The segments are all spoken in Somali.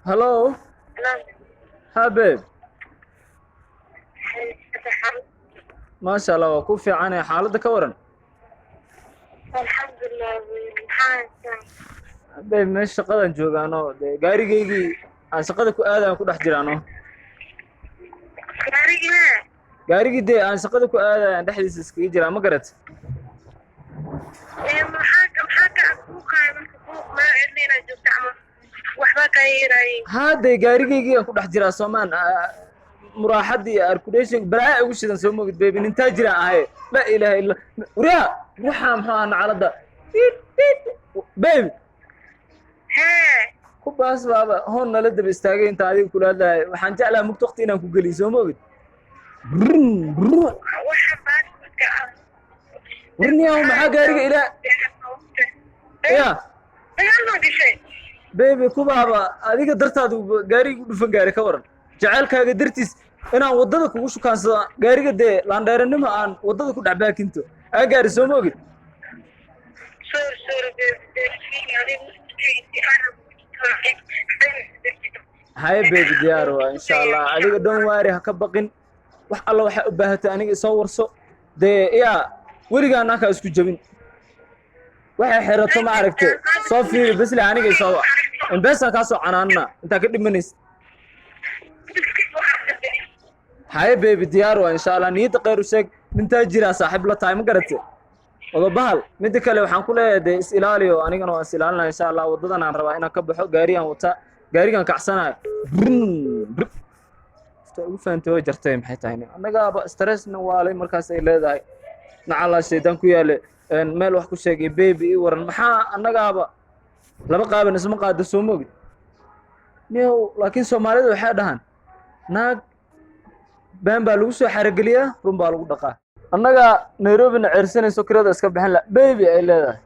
Hello. Hi babe. ما شاء الله waa ku fiicanay xaaladda ka waran. Alxamdulillah maxaa Babe meesha shaqadan joogaano gaarigaygii aan shaqada ku aadaan ku dhex jiraano. Gaarigii dee aan shaqada ku aadaan dhexdiisa iskaga jiraa ma garat. maxaa ka asuuqaay marka suuq ma cidina joogta ama waxba ka yeeray Haddee gaarigaygii aan ku dhex jiraa Soomaan muraaxadii arculation balaa ugu shidan soo moogid babe inta jira ahay la ilaaha illa wariya waxa maxaa nacalada babe ku baas baaba hoon nala daba istaagay inta adiga kula hadlahay waxaan jeclahay mugti waqti inaan ku geliyo soo moogid waxa baaska warniya maxaa gaariga ila ya ayaan dishay babe ku baaba adiga dartaadu gaariga u dhufan gaari ka waran jacaylkaaga dartiis inaan wadada kugu shukaansado gaariga dee laandheeranimo aan wadada ku dhacbaakinto aa gaari soo moogid هاي بيبي ديارو إن شاء الله عليك دون واري هكبقين وح الله وح أبهت أنا يصور صو ده يا ورجع ناك أسكت جبين وح حيرته ما عرفته صافي بس اللي أنا يصور إن بس أكاسو عنانا أنت كده منيس هاي بيبي ديارو إن شاء الله نيت غير وشك من تاجر صاحب لا تايم قرته والله بحال مدك اللي وحن كله ده إسئلالي وأنا كنا إسئلالنا إن شاء الله وضدنا نربح إنا كبحو قاريان وتا gaarigan kacsanayo u fahanto jartay maxay tahay anaga stressna waalay markaas ay leedahay nacala sheedan ku yaale meel wax ku sheegay baby waran maxaa anagaaba laba qaaban isma qaado soo moogid niyo laakiin Soomaalidu waxay dhahan naag baan baa lagu soo xarageliyaa run baa lagu dhaqaa anaga Nairobi na cirsanayso kirada iska bixin la baby ay leedahay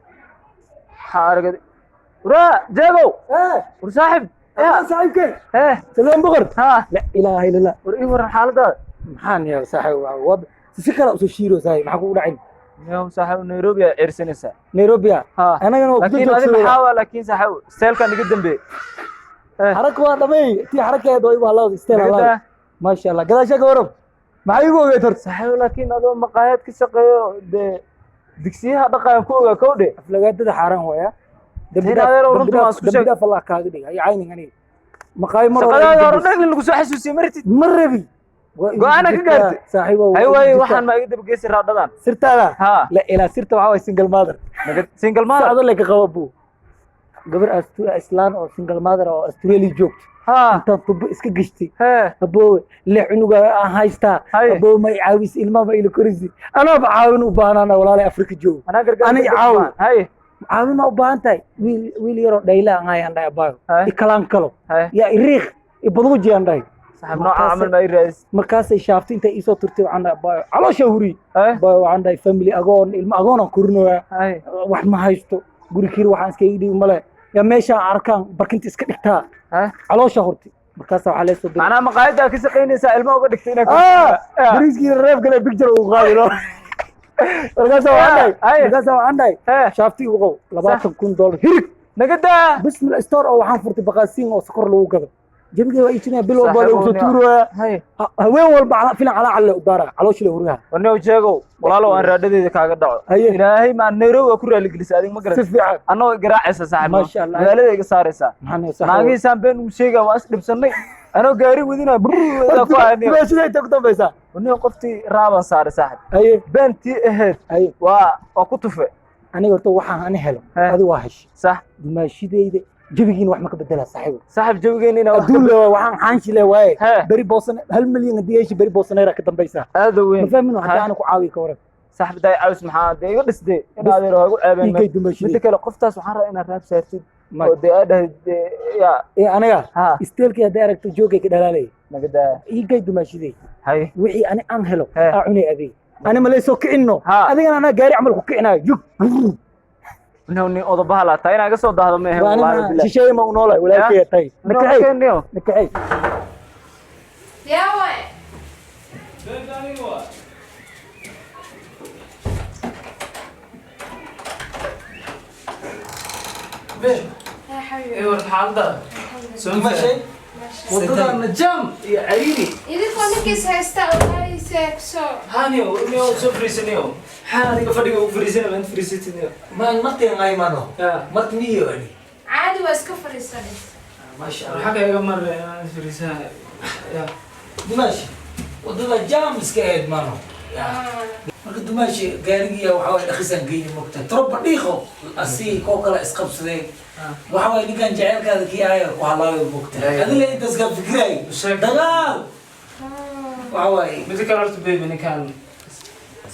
xaragad ورا جابو ورصاحب يا صاحبك سلام بقر لا اله الا الله ورئي ورا حالده محان يا صاحب وضع فكره سو شيرو صاحب maxaa ku dhacin يا صاحب نيروبي ارسنسا نيروبي انا لكن هذا بحاول لكن صاحب ستايل كان ugu dambe حركه waa dhamay tii xarakeedo ay waa la ستايل الله ما شاء الله gadaasha ka waran maxay ugu ogeey tor صاحب لكن adoo maqaayad ka shaqeeyo digsiyaha dhaqan ku ogaa kowdhe aflagaadada xaraan waya دبدا فالله كاغ دغ اي عيني اني مقاي مر شقada hore dhag lagu soo xasuusiyo martid marrabi go'aana ka gaartay saaxiibo ay way waxaan ma iga dab geesi raadhadan sirtaada ha la ila sirta waxa way single mother saado la ka qababu gabar islaan oo single mother oo Australia joogto ha inta tubo iska gashtay ha abo la cunuga aan haysta abo ma caawis ilmaha ila korisi ana baawin u baahnaa walaalay Afrika joog ana gargaar ana caawin hay caawina u baahan tahay wiil yaro dhayla aan ayaan dhahay baayo ikalaan kalo ya iriiq ibadu jiyaan dhahay saxab nooca amal ma iraas markaas ay shaafti inta isoo turtay waxaan dhahay baayo caloosha huri baayo waxaan dhahay family agoon ilma agoon aan kurinoya wax ma haysto guri kiir waxaan iska idhi male ya meesha arkaan barkinta iska dhigtaa caloosha hurti markaas waxa la soo diray ana maqaayada ka shaqeynaysa ilma uga dhigtay inaa bariiskii reeb gale picture uu qaadino markaas waxaan dhahay shaafti ugu $20,000 hirig nagada bismillah store oo waxaan furtay baqaasiin oo sokor lagu gado jabiga waa iibinaya bil walba lagu soo tuuraya haween walba filan ala cala u daara caloosh la hurgaha warnaa jeego walaalo aan raadadeeda kaaga dhaco ilaahay ma Nairobi ku raali gelisay adiga ma garan si fiican anoo garaacaysa saaxiib magaalada iga saaraysa naagiisaan been u sheegay waa is dhibsanay anoo gaari wadina wada ku aanay sida ay tagto baysa warnaa qoftii raaban saaray saaxiib beentii ahayd waa ku tufe aniga horta waxaan aan helo adiga waa hash sax dimaashideyda jabigiin wax ma ka bedela saaxiib jabigiin ina aduun waxaan xaanshi le waaye bari boosan 1 milyan hadii bari boosanayra ka dambaysa aad weyn ma fahmin waxa aan ku caawi ka waran saaxiib day caawis maxaa iga dhisday in adeer ugu ceebeen mid kale qoftaas waxaan rabaa inaad raab saartid oo deedahay ya aniga isteelkii hadii aragto joogay ka dhalaalay nagada igay dumaashidey hay wixii ani aan helo aa cunay adeeg أنا مليسو كإنه هذا أنا قاري عمل كإنه يك نوني أوضة بحالة تاينا قصة ده ما هي والله بالله شيء ما نولا ولا شيء تاي نكحي نكحي يا وين بيه يا حبيبي ايه الحال ده سمعت وضدنا النجام يا عيني إذا كنت كيس هستا أو سكسو هانيو نيو سفريسنيو حالي كفريق فريسنا من فريستنيو ما نمطي غاي مانو مطنيو يعني عادي واسكفر السنة ما شاء الله حاجة يا قمر فريسنا يا دماشي wadada jaamiska ahayd maano marka dumaashi gaarigiya waxa way dhaqisan geeyay moogta troba dhiiqo asii koo kala isqabsadeen waxa way ninkan jaceelkaada kii ahayo waxa loo moogta adile inta iska fikray dagaal waxa way mid kale horta baby ninkan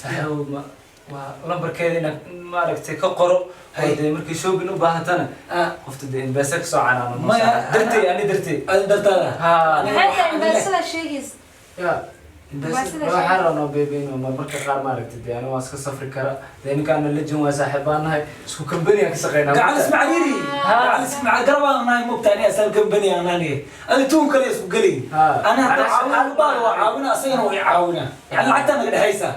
saxaw ma lambarkeedina ma aragtay ka qoro hayday markii shoobin u baahatana qofta de inbaasak soo canaano ma dartay ani dartay dartada ha حتى إنبسلا شيء ya waxaan rabnaa baby marmarka qaar ma aragtay de aniga waan iska safri kara de ninkaana la jin waa saaxiibaan nahay isku kambaniyan ka shaqeynaa gacal ismaaciili gacal ismaaciil garabaan nahay moogtaani asal kambani aan nahay adi tuun kale isku galay ana hadda caawin baa waa caawina asagana way caawina yani lacagta naga dhaxaysa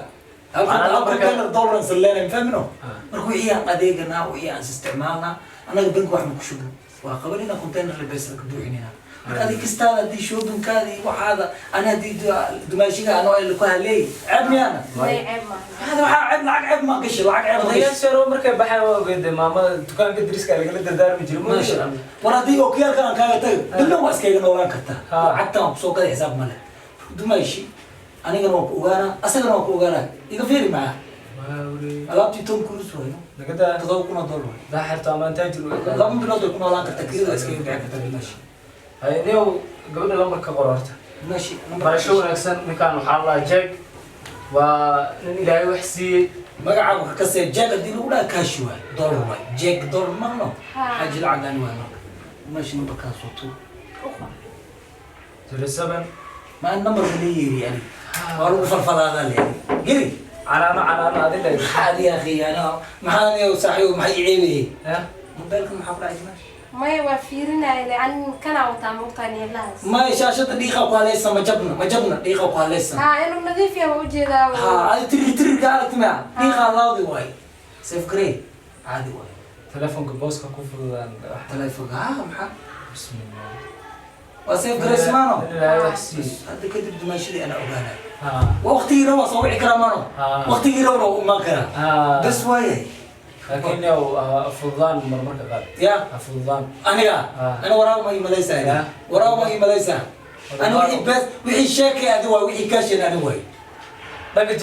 $100 salleena fahmino markuu wixii aan adeeganaa wixii aan isticmaalnaa anaga bank wax ma ku shubno waa qabanina container la beesal ka buuxinina هذه كستانا دي شو بن كذي وهذا أنا دي دمشقة أنا اللي كلها ليه عبني أنا هذا عيب لعق عيب ما قش لعق عيب ضيع شرو مركب بحاول قد ما تكون قد ريسك على قلة دار مجرم ما شاء الله ولا دي أوكي كان كذا دلنا ما سكينا ولا كذا حتى مبسوط كذا حساب ماله دمشي أنا كنا وقوانا أصلا كنا وقوانا إذا فيري معه ألعب توم كروز وين نقدر تضوء كنا دور ده حتى ما تاجر لا ممكن نضوء كنا ولا كذا كذا سكينا بعد كذا ماشي هاي نيو قبل الأمر كقررت ماشي برشون أحسن مكان محل جاك ونلاقي وحسي ما قاعد كسر جاك دي ولا كاشوا دور واي جاك دور ما نو حاجة العدن وين ماشي نبكى صوته تلسبن ما النمر اللي يعني والله فلفل هذا اللي قري أنا هذا اللي حالي يا أخي أنا محاني وصاحي ومحي عيبي ها موبايلكم محافظ على ما يوفيرنا لأن كان عوضا مقاني لازم ما شاشة دقيقة وقاليسا ما جبنا دقيقة وقاليسا إنه نظيف يا وجه ذا هذه تري قالت معه دقيقة الله دي واي سيف جري عادي واي تلفونك بوسك كوفر تلفون محا بسم الله وسيف جري اسمانو لا يحسي هذا كده بدي ما يشري أنا أوغانا وقتي يروى صوبي كرامانو وقتي يروى ما كرا بس واي لكن يو فضان مرمرك قال يا فضان أنا وراء ما يمليسا وراء ما يمليسا أنا وحي بس وحي شاكي أدوى وحي كاشن أدوى لكن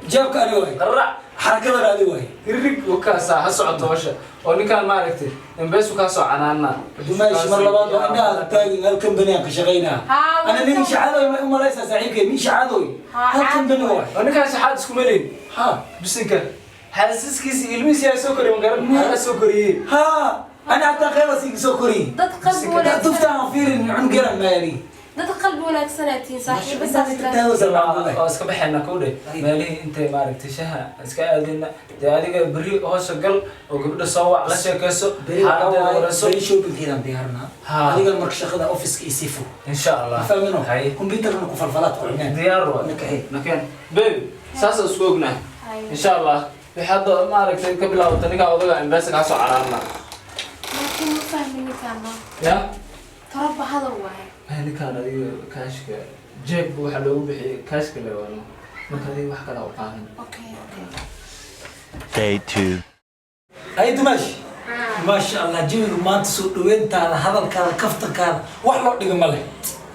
جابك أدوى قرع حركة أدوى يريك وكاسا هسعة توشة وني كان مالكتي إنبس وكاسا عنانا دماش مرة بعض وإنها تاجي هالكم بنيان كشغينا أنا نيجي شعادوي ما يمليسا سعيد مين شعادوي هالكم بنيان وني كان شحاد سكملين بسنك حاسسكيس إلميس يا سكري مقرن أنا سكري أنا حتى خير سكري قلب ولا تفتح فير عن قرن مالي قلب ولا سنتين صحيح بس اسك بحنا كوده مالي انت ما aragtay shaha iska aadina adiga bari hoos gal oo gabadha soo wac la sheekayso xaaladda waraso shopping kiran diyaarna adiga marka shaqada office isifu insha Allah fahmino computer ku falfalaad ku cunaan diyaar waa nakeen baby saas isku ognahay insha Allah bixada ma aragtay ka bilowda niga odaga inbaaska ka soo caraarna laakiin ma fahmin kana ya taraba hada waay أنا كان هذه كاشك جيب وحلو بحي كاشك اللي وانا ما كان هذه واحد كذا وقاهن. أوكي. Day 2. هاي دمش. ما شاء الله جيل ما تسود وين تعال هذا الكلام كفتر كلام وحلو دقيق ماله.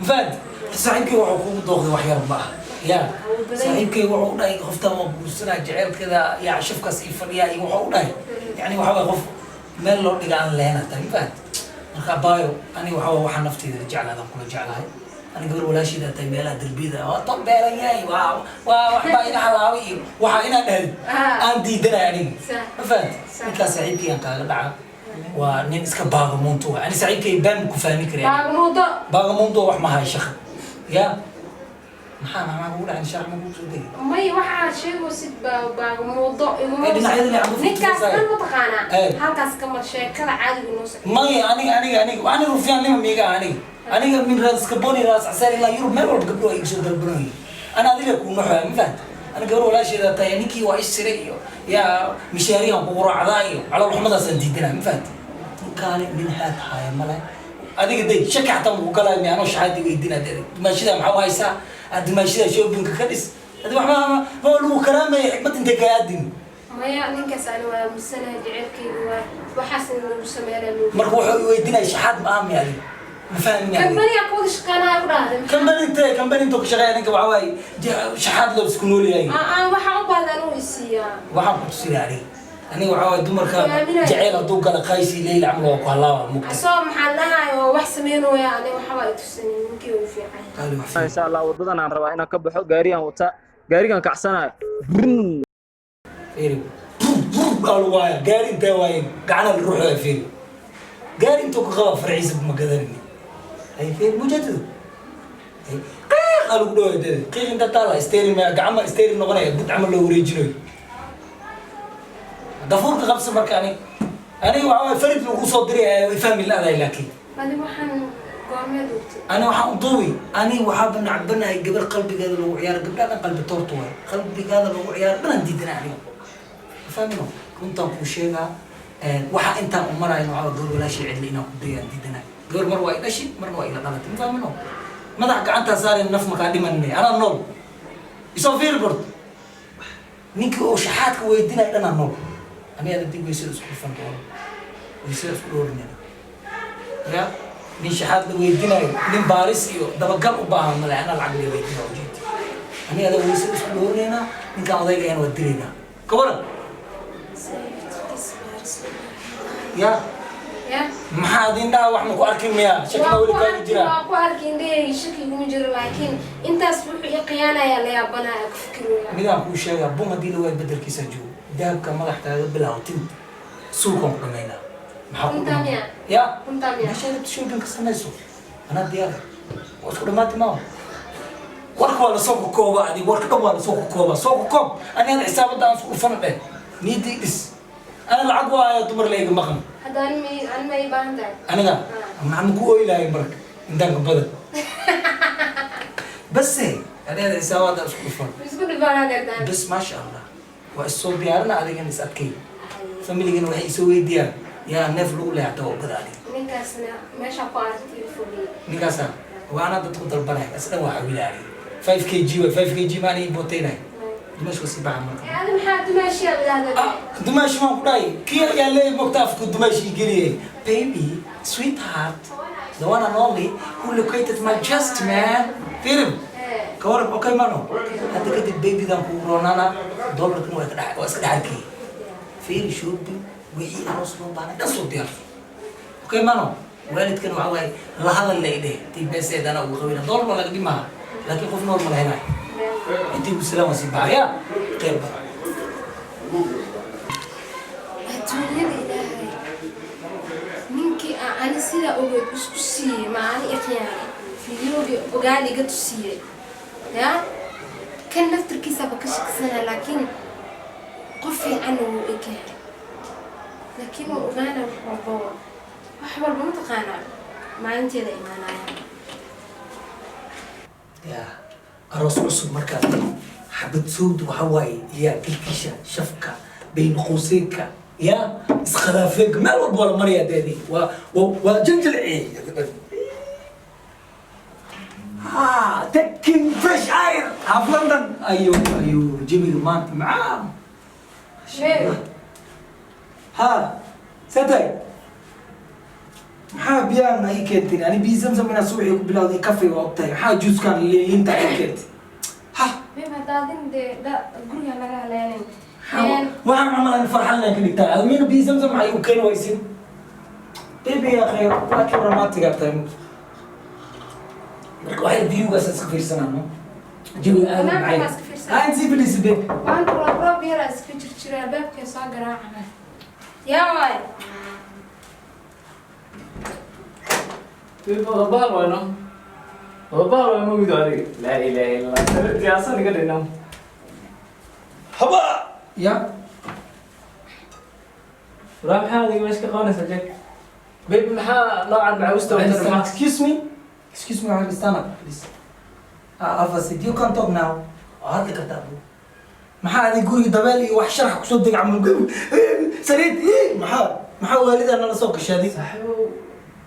فاد صاحبك وحكومة ضغط وحياة الله. يا صاحبك وحكومة خفته ما بوسنا جعل كذا يا شوف كيف يا وحكومة يعني وحكومة خف ما لو دقيق عن لهنا تاني فاد. marka baayo ani waxa naftayda jeclaada kula jeclahay ani gabar walaashida tay meelaha dalbida oo tan beelayay waa waxba ina halaawi waxa ina dhahay aan diidanay ani afad ninka saaxiibkii aan kaaga dhaca waa nin iska baagamoonto ani saaxiibkii baan ku fahmi karay baagamoonto wax ma hay shaqo ya maxaa ugu dhacan shaqo ma ku soo degay may waxa sheego sid baagamoonto ninkaas kan mutaqaana halkaas kama sheekada caadiga noo socdo may ani rufyaan lima miiga aniga min raas kaboni raas asar ila yurub meel walba gabdho ay soo dalbanay ana adiga ku maxaa ma fahad ana gabar walaasheeda tay ninkii waa isray iyo ya mishaariyan ku quraacda iyo cala ruxmada san diidana ma fahad kaani min haad haay mala adiga day shaki xataa muku galaa mi anoo shahaadi weydiina dumaashida maxaa haysaa dumaashida shoppingka ka dhis hadi wax ma lagu karaamaya xikmad intay kaa aadin maya ninkaas ani waa misanaha jecelkeyga waa waxaas in lagu sameeyaa marka wuxuu weydiinaya shahaad ma aami adiga ma fahmin yani kambaniya kuwada shaqaanaya ku dhahday kambani intuu ka shaqeeya ninka waxa waaye shahaad loo isku nool yahay waxaan u baahdaa inuu isiiyaa waxaan ku tusinaya aniga waxa waaye dumarka jecel hadduu gala qaysi leyla camal waa ku halaaba mugta asoo maxaa dhahay oo wax sameynaya ani waxba ay tusanin ninkii uu fiican insha Allah wadadan aan rabaa inaan ka baxo gaarigan wata gaarigan kacsanayo فيري قالوا وايا قاري انت وايا قعنا نروح يا فيري قاري انتو كغوا فرعيس بمقدرني اي فيري مجدد قالوا قولوا يا قيل انت طالع استيري ما قعما استيري نغنية قد عمل له وريجنوي دفورك غبس مركاني انا وعوى فرد لو صدري يفهم الله ذا لكن هذا waxaan go'aamad u انا waxaan duubi ani waxa banacbanahay gabar qalbigeeda lagu ciyaar gabdhaha qalbi toorto way qalbigeeda lagu ciyaar banan diidana aniga fahmino kuntaan ku sheegaa waxa intaan u marayno waxa gabar walaashi cidli inaan ku dayaan diidana gabar mar waa dhashi marna waa ila dhalatay fahmino madax gacanta saarin naf ma ka dhimanay ana nool isoo fiir bort ninka oo shaxaadka weydiinay dhana nool aniga dib weysay isku fandoon weysay isku doorinay ya من شحات ويدينا من باريس يو دبقل وباها ملا أنا العقل ويدينا وجيت أنا هذا ويسير سلورنا من كان ضايق أنا ودينا كبر يا ما حدين ده وإحنا كواركين ميا شكلنا ولا كان يجرا كواركين ده شكل يجرا لكن أنت أسبوع يقيانا يا ليا بنا أفكروا ميدا كل شيء أبو ما دي لو بدل كيس جو ده كمان احتاج بلاوتين سوقهم كمينا يا عشان تشوفين كسميسو أنا ديار وأشكر ما تمام ورك ولا سوق كوبا أدي ورك كوبا ولا سوق كوبا سوق كوب أنا الحساب ده سوق فن به نيدي بس أنا العقوة يا تمر لي مخم هذا أنا ما يبان ده أنا ده عم كوي لا يمرك عندك بدل بس هي أنا الحساب ده سوق فن بس ما شاء الله والصوت ديارنا على جنس أكيد فملي جنوا يسوي ديار يا نفلو لا تو كذلك نكاسنا ماشي قارتي فولي نكاسا وانا تدخل البنات اسئله وحويل علي 5 كي جي و 5 كي جي ماني بوتينا دمشق سيبا عمرك انا محاد ماشي هذا دمشق ما قراي كي يا لي مكتاف دمشق يجري بيبي سويت هارت the one and only who located my chest man فيلم كورب اوكي مانو هذا كده البيبي ده كورونا دولار كانوا يتدعوا اسكت حكي فيل شوبي وحي أرسلون بانا قصوا ديار أوكي مانو والد كانوا عواي لهذا اللي إيده تبي سيد أنا وخوينا دور ولا قديمها لكن خوف نور ولا هنا أنتي بالسلامة سيبها يا خير بقى الدنيا إلهي منك أنا سيدا أقول بسكسي ما أنا إخياني في يوم أقالي قد سيء يا كان نفتر كيسا بكشك سنة لكن قفي عنه إكهر لكن أنا بابا وحبر بمتقانا ما أنت هذا إيمانا يا الرسول صلى الله عليه وسلم حبت سود وحواي يا كلكيشة شفكة بين قوسيك يا اسخلافك ما ولا مريا دادي وجنجل إيه تكين فريش اير هاف لندن ايوه جيبي مانت معاه ها ستاي maxaa biyaan ay keentin ani bi zamzam ina suuxi ku bilowday kafay oo ogtay maxaa juice kan leelinta ay keent ha beba daadin de guriga laga haleelay waxaan amalan farxan laakiin dhigtaa almiina bi zamzam ay u keen waysin baby ya khayr laakiin romantic artay marka waxay biyugaas iska fiirsanaan jiwi aan macay aan si bilis beb waan rob yara iska jirjira baabka soo garaacay yaa waay بابا وينه؟ بابا وين موجود عليه؟ لا إله إلا الله سرت يا أصلا قد ينام. هبا يا رام حالي مش كقانة سجك. بيب محا نوعا معوسته وتر excuse me I will stand up please أفسد you can talk now هذا كتابه محا هذه يقول دبالي وحشرح كسودك عم نقول سريت إيه محا والدي أنا نسوق الشادي صحيح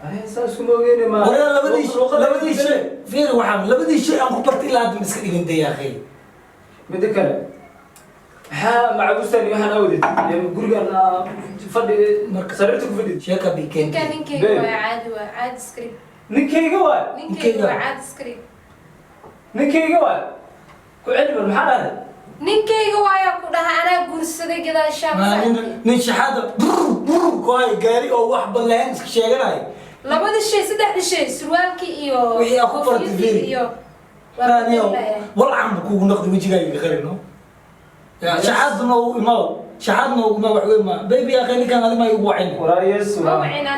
أنا ساسكم وين ما ولا لبدي شيء فير وحام لبدي شيء أنا كبرت إلا هذا مسكين أنت يا أخي بدك أنا ها مع بستاني وحنا أودي يوم قرقنا فدي سرعتك فدي شيكا بيكين كان نينكي هو عاد سكريب نكى جوال نينكي هو عاد سكريب نكى جوال كعلم المحل ninkayga waayaa ku dhahay anaa guursaday gadaashaan nin shaxaada kooy gaari oo wax baleen iska sheeganay labada shay saddex shay surwaalkii iyo wixii ku fartay iyo والعم بكون نقد وجهي يخرجنا يا شحادنا وما شحادنا وما وحوي ما بيبي يا اخي كان هذا ما يوعين ورايس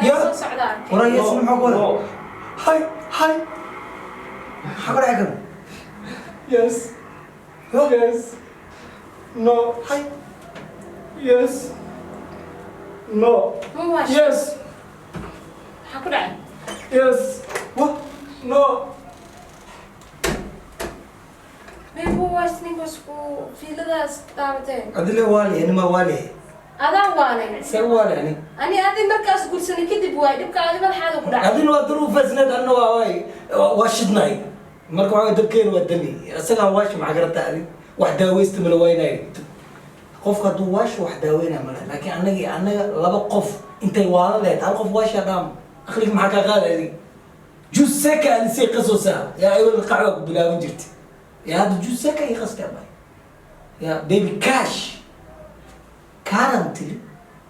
يا سعدان ورايس محقول هاي حقول عليكم يس يس نو هاي يس نو مو واش يس حقول عليك يس نو بيبو واش نيكوسكو في لداس تابتين أدلي والي أنا ما والي هذا والي سر والي يعني أنا هذه مركز قول سنة كذب وايد يبقى هذه بالحاجة كلها هذه الظروف أسند أنه واي واشدناي مركب عاد دكين ودني أسنا واش مع قرطة هذه واحدة ويست من ويناي قف قدو واش واحدة وينا ملا لكن أنا لبا قف أنت والله تعال قف واش هذا أخليك معك غالي هذه جوز سكة نسي قصصها يا أيوة القعوة بلا وجرتي يا هذا جوز سكة يخص كمان يا بيبي كاش currently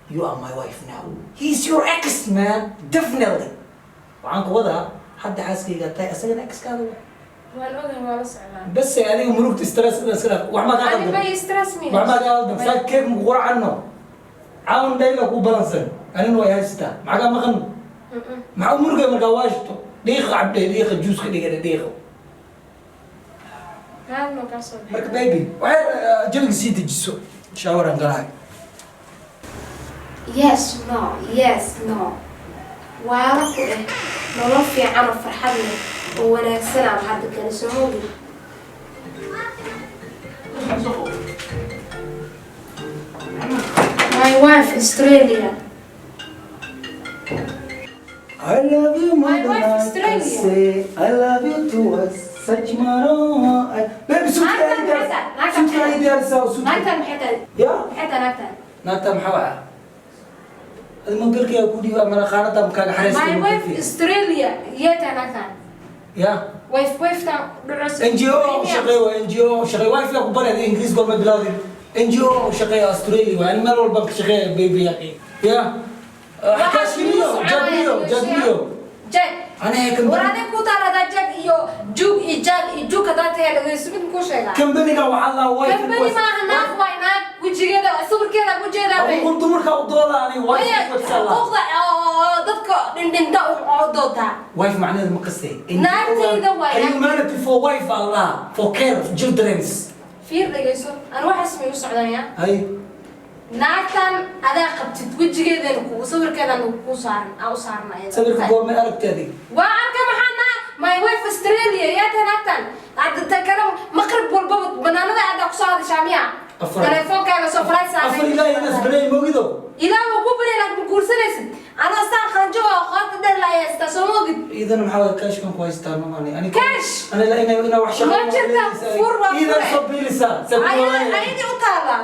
you are my wife now he's your ex man definitely وعنك وضع حد حاسك قالتاي أسجن ex كذا وأنا أقول ما بسأله بس يعني مروك تسترس بس وما قاعد أنا ما يسترسني وما قاعد سايد كيف مغور عنه عاون دايما كو بالانسن أنا نوع هاستا مع ما غن مع مروك ما قواجته دقيقة عبد دقيقة جوز خليه دقيقة هذا ما قصد مرك بيبي وين جلق سيد الجسو شاور انقلعي yes no وأنا كده نروح في عمر فرحنا وأنا سنة حد كان يسمعه My wife Australia. I love you more My than wife I Australia. can say I love you too such maro بيبي سوت كاي ديال ساو سوت نكتب حتى يا نكتب ناتا محوا المنقل كي أقولي أنا خانة مكان حريص My wife Australia يتا نكتب يا wife تا درس NGO شقي NGO شقي وايف يا كبار هذه إنجليز قول ما بلادي NGO شقي أستراليا وأنا مرة البنك شقي بيبي يا أخي يا حكاش ميو جد ميو أنا هيك ورادي كوتا هذا جاك يو جو كذا تهلا يسمين كوشة كم بني قاو حلا وايف كم بني ما هناك وينك وجيدا صبر كذا وجيدا بي أقول تمر كأوضولا أنا وايف وتسلا أخذ ضدك دين دا وعضودا وايف معناه المقصي نارتي إذا وايف humanity for wife Allah for care of children فير دقيسو أنا واحد اسمه السعودية هاي naagtan adaa qabtid wejigeedana kugu sawirkeedana kugu saaran au saarna sawirka goorma aragteedii waa arka maxaana my wife Australia yaa naagtan hadda kala maqrib walba banaanada aad ku soo hadashaa miya telefonkaaga soo furaysaa afar ilaahay nas banay moogido ilaa uu ku banay laak guursanaysid ana saan khanjo oo qaad dheer la yeesta soo moogid idan maxaa kaash kan ku haystaa maani kaash ana la ina wax shaqo ma jirta fur waa idan sabilisa ayadi u taala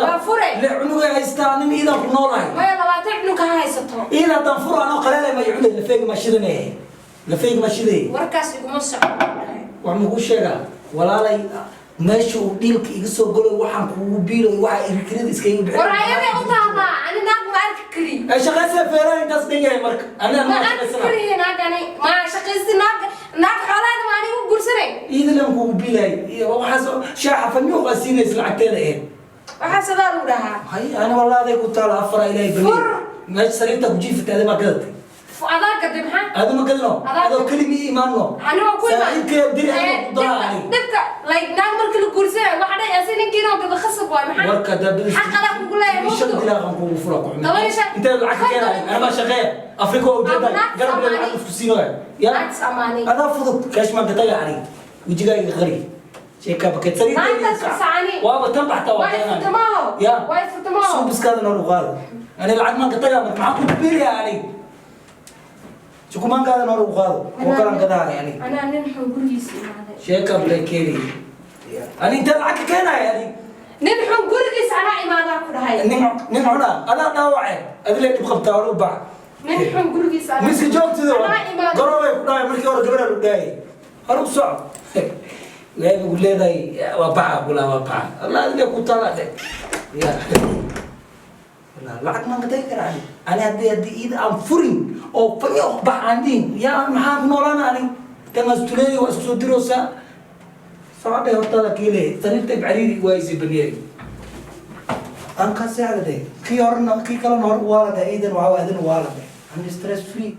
waa fure la cunuga haystaa nin idan ku noolahay ma labaatan cunug ka haysato idan tan fur ana qalale ma yule la feeg ma shidane la feeg ma shidee warkaas iguma socdo wax ma ku sheegaa walaalay meesha uu dhiilka iga soo galo waxaan kugu biilo waxa irkirida iska iga bixin warayada u taala ani naag ma arki kari ay shaqaysa feeraan intaas dhigay marka ana ma arki kari naagani ma shaqaysi naag xalaad ma ani u gursanay idan kugu biilay waxa shaaxa famiyo qasiinay lacagteeda ee waxa sadaa u dhahaa hay ana wallahi ku taala afar ilay bani meesha sariirta ku jiifta ma gadatay adaa kadib maxaa هذا ما قدنا هذا كلمة إيمانه أنا أقول سعيد دير أنا ضاعني دبكة like نعمل كل كورسين واحدة ياسين كيلو كذا خصب واي محل وركة دبل حق لا نقول له مش شغل لا نقول فرق طبعا إيش أنت العكس كذا أنا ما شغال أفريقيا وجدة قرب لنا فلسطين يا ناس أماني أنا فضل كاش ما قتلا عليه ويجي جاي غريب شيء كابك تسري ما أنت تسعني وابا تنبح توا واي فتماه يا واي فتماه شو بس كذا نور غال أنا العد ما قتلا معكم كبير يا علي شكمان قاعد نور وقاضي وكلام كذا يعني أنا ننحو قريس هذا شيك قبل كيري أنا أنت العك كنا يعني ننحو قريس أنا إمانا كل هاي نمعنا أنا ناوعي أدلي تبغى بتعرف بعد ننحو قريس أنا مسك جوك تدو أنا إمانا قرابة كنا مركي ورا قبل الداي هروب صعب لا يقول لي ذي وبع ولا وبع الله اللي كنت على ده يا لا لعك ما قديك يعني أنا هدي إذا أم فرين أو فني أخبع عندي يا محاك نورانا أنا كان أستولي وأستودروسا صعب يهرطا كيلي تريد بعريري وايزي بنيري أنا كاسي على ده كي يورنا كي كلا نور والده إيدن وعوادن والده I'm stress free